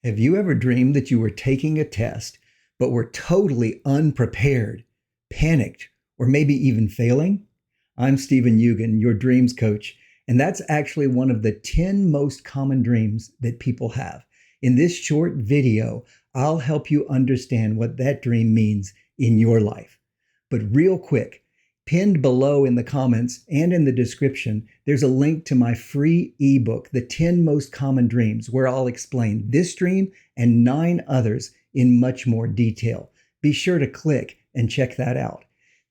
Have you ever dreamed that you were taking a test, but were totally unprepared, panicked, or maybe even failing? I'm Stephen Eugen, your dreams coach, and that's actually one of the 10 most common dreams that people have. In this short video, I'll help you understand what that dream means in your life. But real quick, pinned below in the comments and in the description, there's a link to my free ebook, The 10 Most Common Dreams, where I'll explain this dream and 9 others in much more detail. Be sure to click and check that out.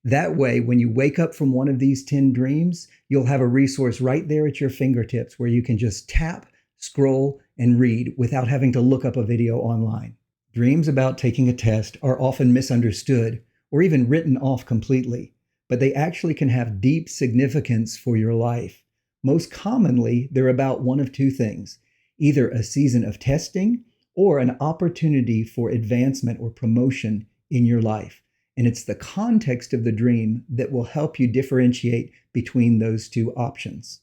That way, when you wake up from one of these 10 dreams, you'll have a resource right there at your fingertips where you can just tap, scroll, and read without having to look up a video online. Dreams about taking a test are often misunderstood or even written off completely, but they actually can have deep significance for your life. Most commonly, they're about one of two things: either a season of testing or an opportunity for advancement or promotion in your life. And it's the context of the dream that will help you differentiate between those two options.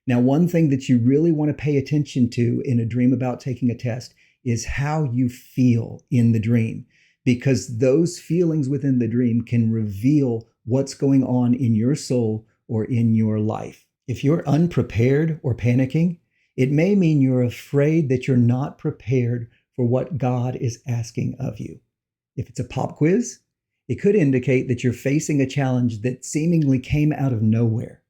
Now, one thing that you really want to pay attention to in a dream about taking a test is how you feel in the dream, because those feelings within the dream can reveal what's going on in your soul or in your life. If you're unprepared or panicking, it may mean you're afraid that you're not prepared for what God is asking of you. If it's a pop quiz, it could indicate that you're facing a challenge that seemingly came out of nowhere.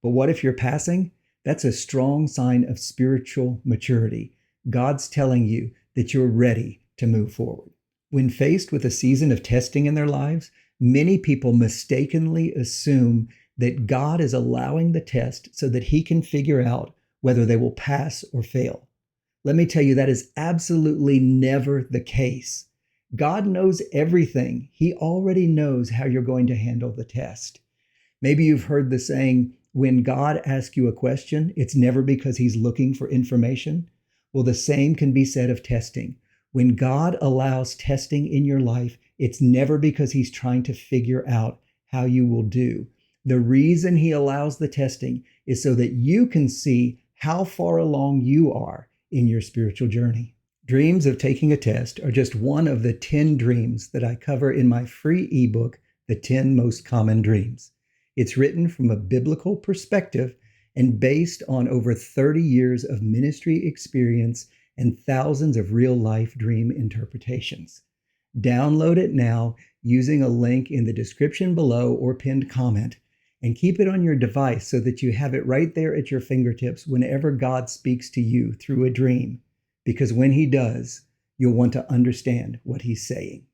But what if you're passing? That's a strong sign of spiritual maturity. God's telling you that you're ready to move forward. When faced with a season of testing in their lives, many people mistakenly assume that God is allowing the test so that He can figure out whether they will pass or fail. Let me tell you, that is absolutely never the case. God knows everything. He already knows how you're going to handle the test. Maybe you've heard the saying, when God asks you a question, it's never because He's looking for information. Well, the same can be said of testing. When God allows testing in your life, it's never because He's trying to figure out how you will do. The reason He allows the testing is so that you can see how far along you are in your spiritual journey. Dreams of taking a test are just one of the 10 dreams that I cover in my free ebook, The 10 Most Common Dreams. It's written from a biblical perspective and based on over 30 years of ministry experience and thousands of real-life dream interpretations. Download it now using a link in the description below or pinned comment, and keep it on your device so that you have it right there at your fingertips whenever God speaks to you through a dream, because when He does, you'll want to understand what He's saying.